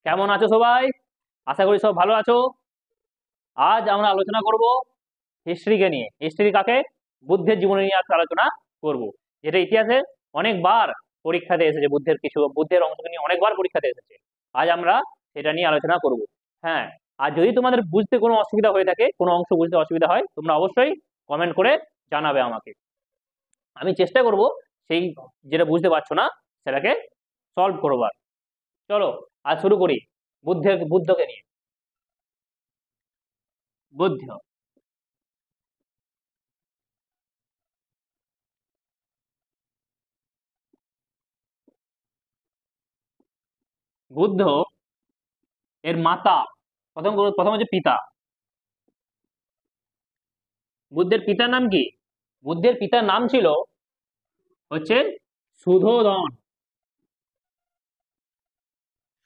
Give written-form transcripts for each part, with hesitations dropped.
কেমন আছো সবাই? আশা করি সব ভালো আছো। আজ আমরা আলোচনা করব হিস্ট্রিকে নিয়ে। হিস্ট্রি কাকে? বুদ্ধের জীবনী নিয়ে আজকে আলোচনা করব, যেটা ইতিহাসে অনেকবার পরীক্ষাতে এসেছে। বুদ্ধের অংশকে নিয়ে অনেকবার পরীক্ষাতে এসেছে। আজ আমরা সেটা নিয়ে আলোচনা করব। হ্যাঁ, আর যদি তোমাদের বুঝতে কোনো অসুবিধা হয়ে থাকে, কোনো অংশ বুঝতে অসুবিধা হয়, তোমরা অবশ্যই কমেন্ট করে জানাবে আমাকে। আমি চেষ্টা করব সেই যেটা বুঝতে পারছো না সেটাকে সলভ করবার। চলো আজ শুরু করি বুদ্ধকে নিয়ে। বুদ্ধ বুদ্ধ এর মাতা, প্রথম হচ্ছে পিতা। বুদ্ধের পিতার নাম কি? বুদ্ধের পিতার নাম ছিল হচ্ছে সুধোধন।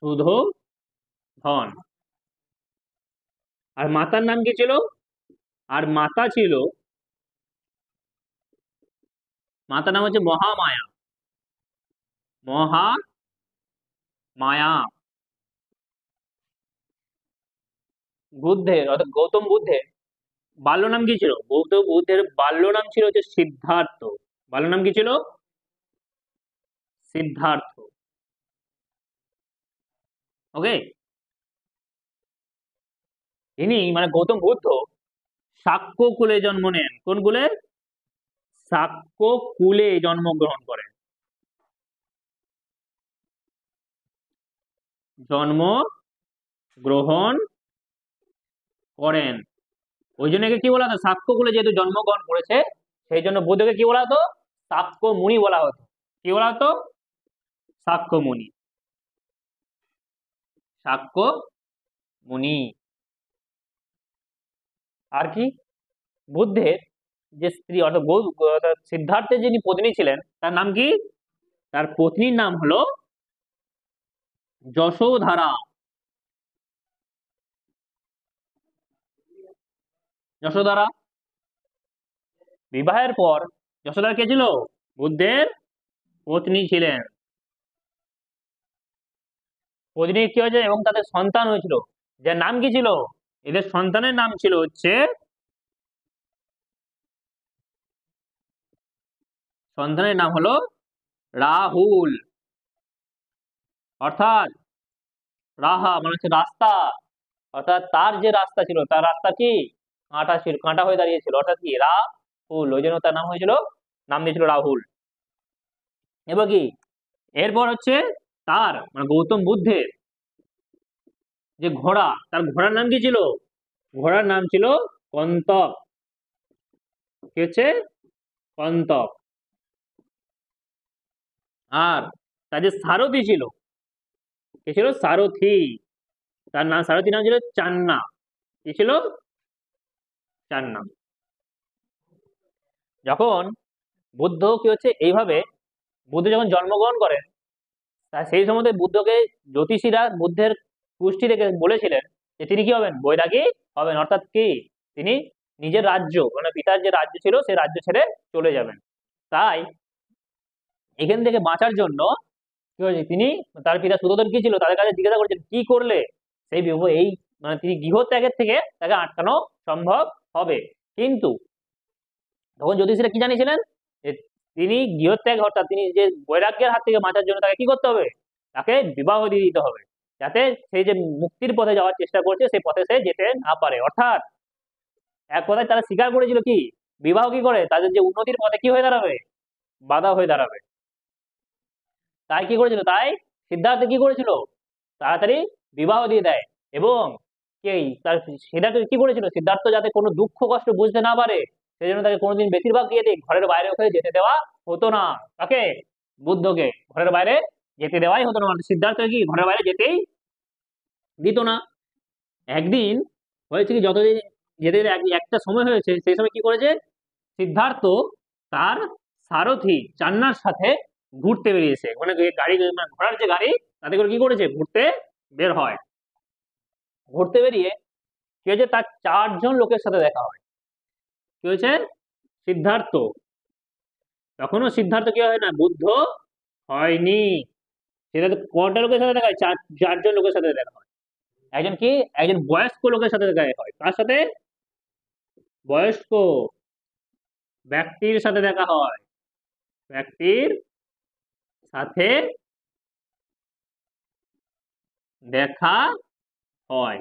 সুধোধন। আর মাতার নাম কি ছিল? আর মাতা ছিল, মাতার নাম হচ্ছে মহামায়া। মহামায়া। বুদ্ধের অর্থাৎ গৌতম বুদ্ধের বাল্য নাম কি ছিল? গৌতম বুদ্ধের বাল্য নাম ছিল হচ্ছে সিদ্ধার্থ। বাল্য নাম কি ছিল? সিদ্ধার্থ। ওকে। ইনি মানে গৌতম বুদ্ধ শাক্য কুলে জন্ম নেন। কোন কুলে? শাক্য কুলে জন্মগ্রহণ করেন। জন্ম গ্রহণ করেন। ওই জন্য একে কি বলা হতো? শাক্য কুলে যেহেতু জন্মগ্রহণ করেছে, সেই জন্য বুদ্ধকে কি বলা হতো? শাক্য মুনি বলা হতো। কি বলা হতো? শাক্য মুনি। শাক্য মুনি। আর কি? বুদ্ধের যে স্ত্রী অর্থাৎ সিদ্ধার্থের যিনি পত্নী ছিলেন, তার নাম কি? তার পত্নীর নাম হলো যশোধারা। যশোধারা। বিবাহের পর যশোধারা কে ছিল? বুদ্ধের পত্নী ছিলেন। পত্নী কি হয়েছে এবং তাদের সন্তান হয়েছিল, যার নাম কি ছিল? এদের সন্তানের নাম ছিল হচ্ছে, সন্তানের নাম হলো রাহুল। অর্থাৎ রাহা মানে হচ্ছে রাস্তা। অর্থাৎ তার যে রাস্তা ছিল, তার রাস্তা কি কাঁটা ছিল, কাঁটা হয়ে দাঁড়িয়েছিল। অর্থাৎ কি রাহুল, ওই জন্য তার নাম হয়েছিল, নাম দিয়েছিল রাহুল। এবার কি, এরপর হচ্ছে তার মানে গৌতম বুদ্ধের যে ঘোড়া, তার ঘোড়ার নাম কি ছিল? ঘোড়ার নাম ছিল কন্তক। কি হচ্ছে? কন্তক। আর তার যে সারথি ছিল, কে ছিল? সারথি। তার নাম, সারথি নাম ছিল চান্না। কি ছিল? চান্না। যখন বুদ্ধ কি হচ্ছে এইভাবে, বুদ্ধ যখন জন্মগ্রহণ করেন, তা সেই সময় বুদ্ধকে জ্যোতিষীরা বুদ্ধের কুষ্টি থেকে বলেছিলেন যে তিনি কি হবেন? বৈরাগী হবেন। অর্থাৎ কি, তিনি নিজের রাজ্য মানে পিতার যে রাজ্য ছিল সেই রাজ্য ছেড়ে চলে যাবেন। তাই এখান থেকে বাঁচার জন্য কি হয়েছে, তিনি, তার পিতা সুতোধন কি ছিল, তাদের কাছে জিজ্ঞাসা করেছেন কি করলে এই মানে তিনি গৃহত্যাগের থেকে তাকে আটকানো সম্ভব হবে। কিন্তু তখন জ্যোতিষীরা কি জানিয়েছিলেন যে তিনি গৃহত্যাগ অর্থাৎ তিনি যে বৈরাগ্যের হাত থেকে বাঁচার জন্য তাকে কি করতে হবে? তাকে বিবাহ দিয়ে দিতে হবে, যাতে সেই যে মুক্তির পথে যাওয়ার চেষ্টা করছে সেই পথে সে যেতে না পারে। অর্থাৎ এক কথায় তারা স্বীকার করেছিল কি, বিবাহ কি করে তাদের যে উন্নতির পথে কি হয়ে দাঁড়াবে? বাধা হয়ে দাঁড়াবে। তাই কি করেছিল, তাই সিদ্ধার্থ কি করেছিল? তাড়াতাড়ি বিবাহ দিয়ে দেয়। এবং কে তার সিদ্ধার্থ কি করেছিল? সিদ্ধার্থ যাতে কোনো দুঃখ কষ্ট বুঝতে না পারে, সেই জন্য তাকে কোনোদিন বেশিরভাগ দিয়ে ঘরের বাইরে ওখানে যেতে দেওয়া হতো না। তাকে, বুদ্ধকে ঘরের বাইরে যেতে দেওয়াই হতো না। মানে সিদ্ধার্থ কি ঘরের বাইরে যেতেই দিত না। একদিন হয়েছে কি, যতদিন যেতে যেতে একটা সময় হয়েছে, সেই সময় কি করেছে সিদ্ধার্থ, তার সারথি চান্নার সাথে ঘুরতে বেরিয়েছে। মানে গাড়ি মানে ঘোড়ার যে গাড়ি, তাতে করে কি করেছে, ঘুরতে বের হয়। ঘুরতে বেরিয়ে কি হয়েছে, তার চারজন লোকের সাথে দেখা হয়। কি হয়েছে? সিদ্ধার্থ, তখনও সিদ্ধার্থ কি হয় না, বুদ্ধ হয়নি। সেটা তো কটা লোকের সাথে দেখা হয়? চারজন লোকের সাথে দেখা হয়। একজন কি? একজন বয়স্ক লোকের সাথে দেখা হয়। কার সাথে? বয়স্ক ব্যক্তির সাথে দেখা হয়। ব্যক্তির সাথে দেখা হয়।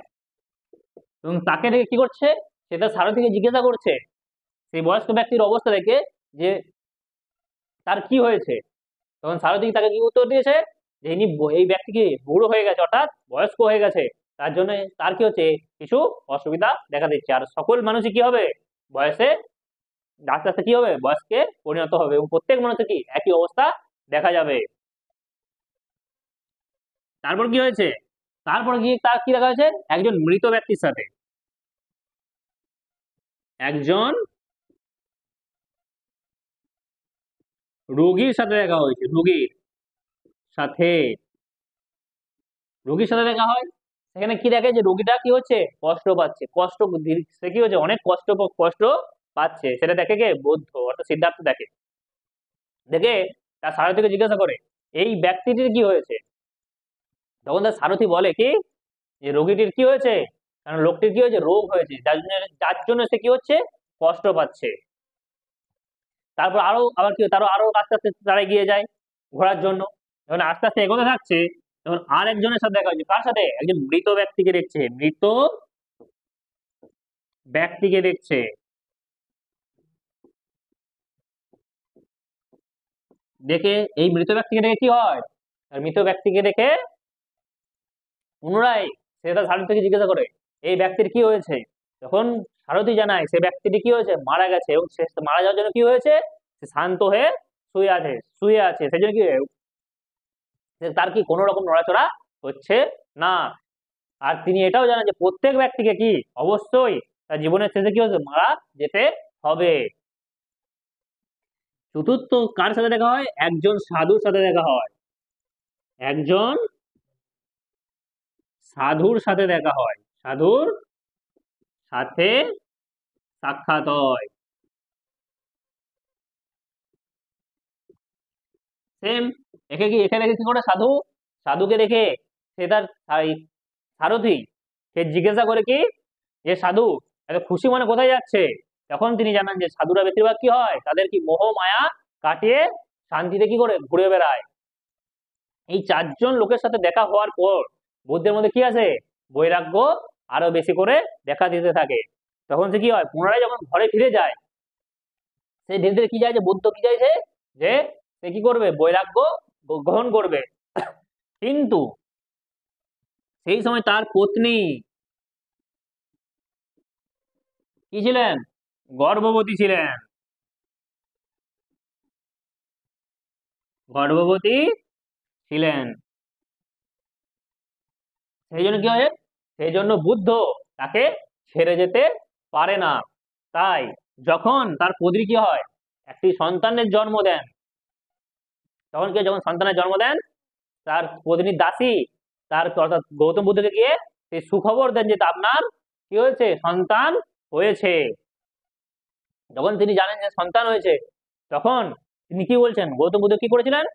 এবং তাকে দেখে কি করছে? সে তার সারথিকে জিজ্ঞাসা করছে সেই বয়স্ক ব্যক্তির অবস্থা দেখে যে তার কি হয়েছে। তখন সারথি তাকে কি উত্তর দিয়েছে? যে ইনি এই ব্যক্তি কি বুড়ো হয়ে গেছে, অর্থাৎ বয়স্ক হয়ে গেছে, তার জন্য তার কি হচ্ছে, কিছু অসুবিধা দেখা দিচ্ছে। আর সকল মানুষই কি হবে, বয়সে আস্তে আস্তে কি হবে, বয়স্কে পরিণত হবে এবং প্রত্যেক মানুষের কি একই অবস্থা দেখা যাবে। তারপর কি হয়েছে? তারপর গিয়ে তার কি দেখা হয়েছে? একজন মৃত ব্যক্তির সাথে, একজন রোগীর সাথে দেখা হয়েছে। সাথে রোগীর সাথে দেখা হয়। সেখানে কি দেখে যে রোগীটা কি হচ্ছে, কষ্ট পাচ্ছে, সে কি হচ্ছে, অনেক কষ্ট পাচ্ছে। সেটা দেখে কে? বৌদ্ধ অর্থাৎ সিদ্ধার্থ দেখে। দেখে তার সারথিকে জিজ্ঞাসা করে এই ব্যক্তিটির কি হয়েছে। তখন তার সারথি বলে কি, যে রোগীটির কি হয়েছে, কারণ লোকটির কি হয়েছে, রোগ হয়েছে, যার জন্য সে কি হচ্ছে, কষ্ট পাচ্ছে। তারপর আবার কি, আরো আস্তে আস্তে তারা এগিয়ে যায় ঘোরার জন্য। যখন আস্তে আস্তে এগোতে থাকছে, তখন আর একজনের সাথে দেখা হচ্ছে। কার সাথে? একজন মৃত ব্যক্তিকে দেখছে। মৃত ব্যক্তিকে দেখছে। দেখে এই মৃত ব্যক্তিকে দেখে কি হয়, আর মৃত ব্যক্তিকে দেখে পুনরায় সে তার সারথিকে জিজ্ঞাসা করে এই ব্যক্তির কি হয়েছে। তখন সারথি জানায় সে ব্যক্তিটি কি হয়েছে, মারা গেছে, এবং সে মারা যাওয়ার জন্য কি হয়েছে, সে শান্ত হয়ে শুয়ে আছে সেই জন্য কি তার কি কোনো রকম নড়াচড়া হচ্ছে না। আর তিনি এটাও জানেন যে প্রত্যেক ব্যক্তিকে কি অবশ্যই তার জীবনের শেষে কি হচ্ছে, মারা যেতে হবে। চতুর্থ কার সাথে দেখা হয়? একজন সাধুর সাথে দেখা হয়। একজন সাধুর সাথে দেখা হয়। সাধুর সাথে সাক্ষাৎ হয়। সেম এখানে দেখে কি করে সাধুকে দেখে সে তার সারথি সে জিজ্ঞাসা করে কি, যে সাধু এত খুশি মনে কোথায় যাচ্ছে। তখন তিনি জানান যে সাধুরা বেশিরভাগ কি হয়, তাদের কি মোহ মায়া কাটিয়ে শান্তিতে কি করে ঘুরে বেড়ায়। এই চারজন লোকের সাথে দেখা হওয়ার পর বুদ্ধের মধ্যে কি আছে, বৈরাগ্য আরো বেশি করে দেখা দিতে থাকে। তখন সে কি হয়, পুনরায় যখন ঘরে ফিরে যায়, সে ধীরে ধীরে কি চাইছে, বুদ্ধ কি চাইছে, যে সে কি করবে, বৈরাগ্য গ্রহণ করবে। কিন্তু সেই সময় তার পত্নী কি ছিলেন, গর্ভবতী ছিলেন। গর্ভবতী ছিলেন। সেই জন্য কি হয়, সেই জন্য বুদ্ধ তাকে ছেড়ে যেতে পারে না। তাই যখন তার পত্নী কি হয়, একটি সন্তানের জন্ম দেন, তখন কি, যখন সন্তানের জন্ম দেন, তার পত্নী দাসী তার অর্থাৎ গৌতম বুদ্ধকে গিয়ে সেই সুখবর দেন যে আপনার কি হয়েছে, সন্তান হয়েছে। যখন তিনি জানেন যে সন্তান হয়েছে, তখন তিনি কি বলছেন, গৌতম বুদ্ধ কি করেছিলেন,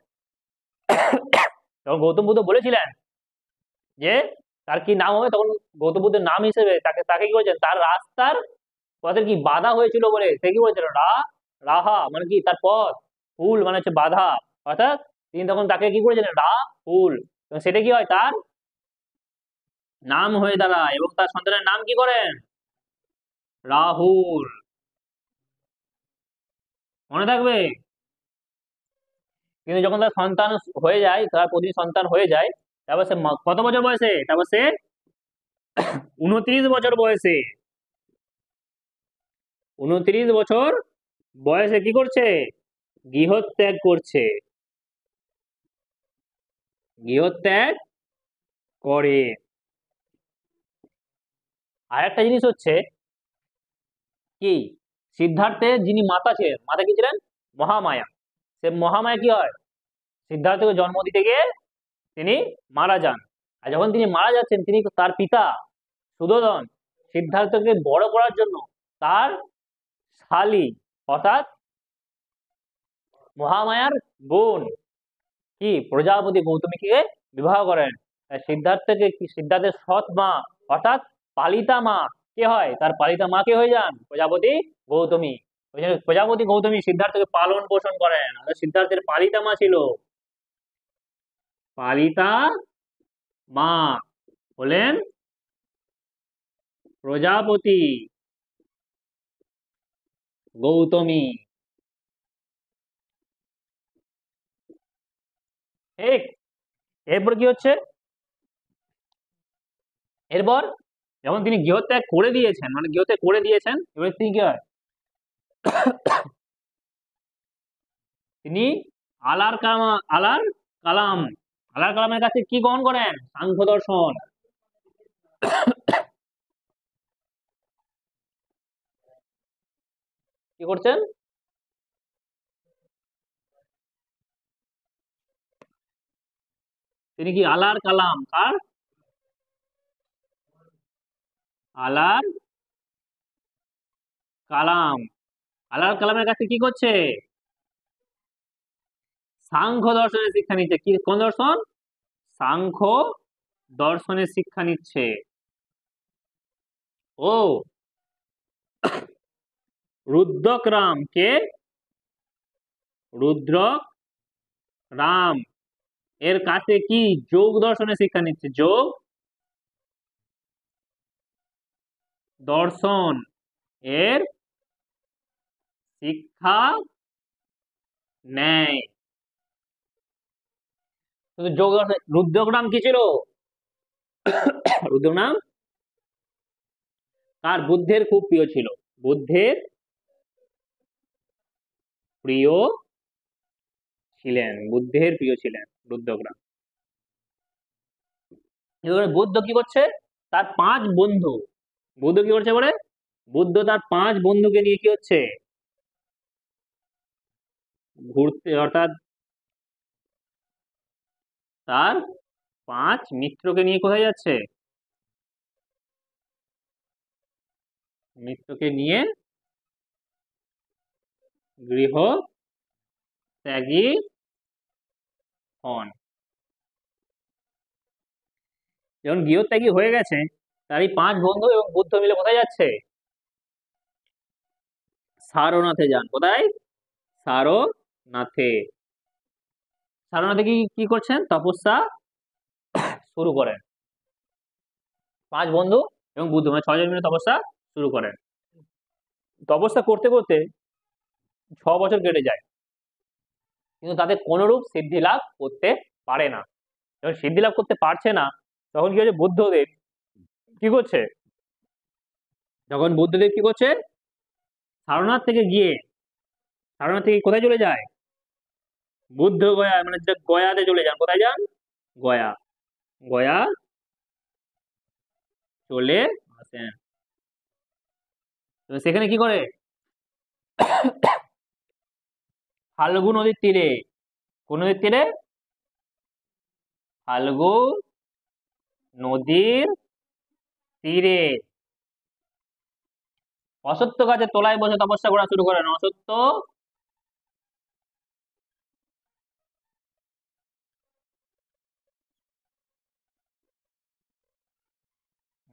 তখন গৌতম বুদ্ধ বলেছিলেন যে তার কি নাম হবে। তখন গৌতম বুদ্ধের নাম হিসেবে তাকে তাকে কি বলছেন, তার রাস্তার পথের কি বাধা হয়েছিল বলে সে কি বলছিল, রাহা মানে কি, তার পথ, ফুল মানে হচ্ছে বাধা, অর্থাৎ তিনি তখন তাকে কি করেছিলেন, ফুল, এবং সেটা কি হয়, তার নাম হয়ে দাঁড়ায়। এবং তার সন্তানের নাম কি করেন, রাহুল। মনে থাকবে। কিন্তু যখন তার সন্তান হয়ে যায়, তার প্রতি সন্তান হয়ে যায়, তারপর সে কত বছর বয়সে, তারপর সে 29 বছর বয়সে, 29 বছর বয়সে কি করছে, গৃহত্যাগ করছে, গৃহত্যাগ করে। আর একটা জিনিস হচ্ছে কি, সিদ্ধার্থের যিনি মাতা ছিলেন, মাতা কি ছিলেন, মহামায়া। সে মহামায়া কি হয়, সিদ্ধার্থকে জন্ম দিতে গিয়ে তিনি মারা যান। আর যখন তিনি মারা যাচ্ছেন, তিনি তার পিতা সুধোধন সিদ্ধার্থকে বড় করার জন্য তার শালী অর্থাৎ মহামায়ার বোন কি প্রজাপতি গৌতমীকে বিবাহ করেন। সিদ্ধার্থের সৎ মা অর্থাৎ পালিতা মা কে হয়, তার পালিতা মা কে হয়ে যান প্রজাপতি গৌতমী। ওই জন্য প্রজাপতি গৌতমী সিদ্ধার্থকে পালন পোষণ করেন, অর্থাৎ সিদ্ধার্থের পালিতা মা ছিল, পালিতা মা হলেন প্রজাপতি গৌতমী। ঠিক, এরপর কি হচ্ছে, এরপর যখন তিনি গৃহত্যাগ করে দিয়েছেন, মানে গৃহত্যাগ করে দিয়েছেন, এবার তিনি কি হয়, তিনি কালাম আলার কালামের কাছে কি গ্রহণ করেন, সাংখ্য দর্শন। কি করছেন, তিনি কি আলার কালাম, কার, আলার কালাম, আলার কালামের কাছে কি করছে, সাংখ্য দর্শনের শিক্ষা নিচ্ছে। কি, কোন দর্শন, সাংখ্য দর্শনের শিক্ষা নিচ্ছে। ও রুদ্রক রাম, কে, রুদ্রক রাম এর কাছে কি যোগ দর্শনের শিক্ষা নিচ্ছে, যোগ দর্শন এর শিক্ষা নেয়। যোগ দর্শন, রুদ্রক রাম কি ছিল, রুদ্রক নাম তার বুদ্ধের খুব প্রিয় ছিল, বুদ্ধের প্রিয় ছিলেন, বুদ্ধের প্রিয় ছিলেন রুদ্রক রাম। বুদ্ধ কি করছে, তার 5 বন্ধু, বুদ্ধ কি করছে বলে, বুদ্ধ তার 5 বন্ধুকে নিয়ে কি হচ্ছে, ঘুরতে, অর্থাৎ তার 5 মিত্রকে নিয়ে কোথায় যাচ্ছে, মিত্রকে নিয়ে গৃহ ত্যাগী হন। যখন গৃহত্যাগী হয়ে গেছে, তার এই 5 বন্ধু এবং বুদ্ধ মিলে কোথায় যাচ্ছে, সারনাথে যান। কোথায়, সারনাথে। সারনাথে কি কি করছেন, তপস্যা শুরু করেন। 5 বন্ধু এবং বুদ্ধ, মানে 6 জন মিলে তপস্যা শুরু করেন। তপস্যা করতে করতে 6 বছর কেটে যায়, কিন্তু তাদের কোনরূপ সিদ্ধি লাভ করতে পারে না। যখন সিদ্ধি লাভ করতে পারছে না, তখন কি হচ্ছে, বুদ্ধদেব কি করছে, যখন বুদ্ধদেব কি করছে, সারনাথ থেকে গিয়ে, সারনাথ থেকে কোথায় চলে যায়, বুদ্ধ গয়া, মানে গয়াতে চলে যান। কোথায় যান, গয়া, গয়া চলে আসেন। সেখানে কি করে, ফাল্গু নদীর তীরে, কোন নদীর তীরে, ফাল্গু নদীর তীরে অসত্য গাছের তলায় বসে তপস্যা করা শুরু করেন। অসত্য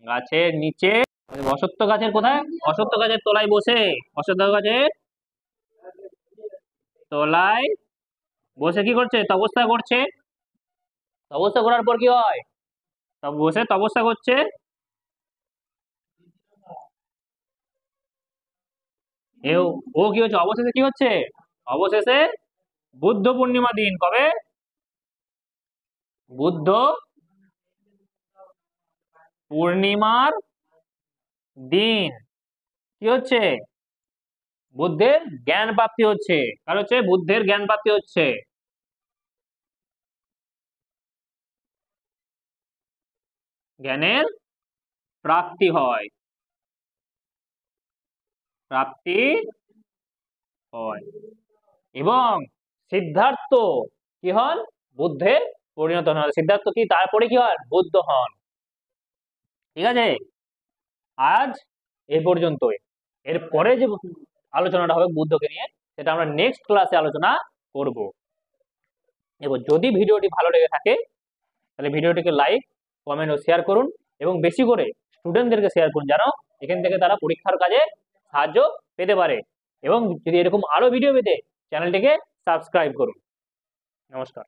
গাছের নিচে, অসত্য গাছের কোথায়, অসত্য গাছের তলায় বসে, অসত্য গাছের তলায় বসে কি করছে, তপস্যা করছে। তপস্যা করার পর কি হয়, বসে তপস্যা করছে, ও কি হচ্ছে, অবশেষে কি হচ্ছে, অবশেষে বুদ্ধ পূর্ণিমা দিন, কবে, বুদ্ধ পূর্ণিমার দিন কি হচ্ছে, বুদ্ধের জ্ঞান প্রাপ্তি হচ্ছে। কার হচ্ছে, বুদ্ধের জ্ঞান প্রাপ্তি হচ্ছে, জ্ঞানের প্রাপ্তি হয়, প্রাপ্তি হয়। এবং সিদ্ধার্থ কি হন, বুদ্ধে পরিণত হন। সিদ্ধার্থ কি, তারপরে কি হন, বুদ্ধ হন। ঠিক আছে, আজ এই পর্যন্তই। এর পরে যে আলোচনাটা হবে বুদ্ধকে নিয়ে, সেটা আমরা নেক্সট ক্লাসে আলোচনা করব। এবং যদি ভিডিওটি ভালো লেগে থাকে তাহলে ভিডিওটিকে লাইক, কমেন্ট ও শেয়ার করুন এবং বেশি করে স্টুডেন্টদেরকে শেয়ার করুন যেন এখান থেকে তারা পরীক্ষার কাজে সাহায্য পেতে পারে। এবং যদি এরকম আরো ভিডিও পেতে চ্যানেলটিকে সাবস্ক্রাইব করুন। নমস্কার।